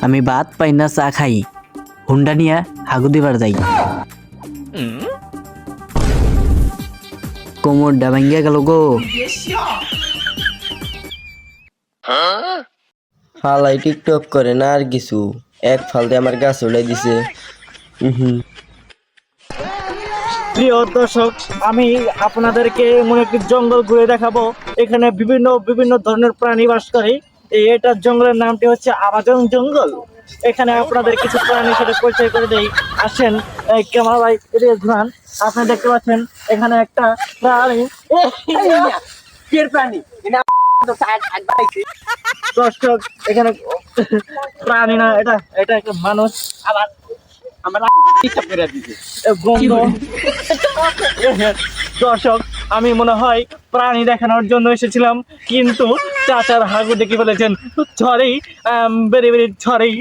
আমি ভাত পাই না চা খাই, হুন্ডা নিয়ে হাগু দিবার যাই। কোমরটা ভাঙ্গিয়া গেল গো। হালাই টিকটক করে না আর কিছু, এক ফালতে আমার গাছ উড়াই দিছে। প্রিয় দর্শক, আমি আপনাদেরকে এমন একটি জঙ্গল ঘুরে দেখাবো। এখানে বিভিন্ন বিভিন্ন ধরনের প্রাণী বাস করে। এটা জঙ্গলের নামটি হচ্ছে আমাজন জঙ্গল। এখানে আপনাদের কিছু প্রাণীর সাথে পরিচয় করে দেই, আসেন। ক্যামেরা ভাই এদিকে ঘুরান। আপনি দেখতে পাচ্ছেন এখানে একটা প্রাণী। দর্শক, এখানে প্রাণী না, এটা এটা একটা মানুষ। আবার দর্শক, আমি মনে হয় প্রাণী দেখানোর জন্য এসেছিলাম, কিন্তু চাচার হাগু দেখে ফেলেছেন। Sorry, very very sorry.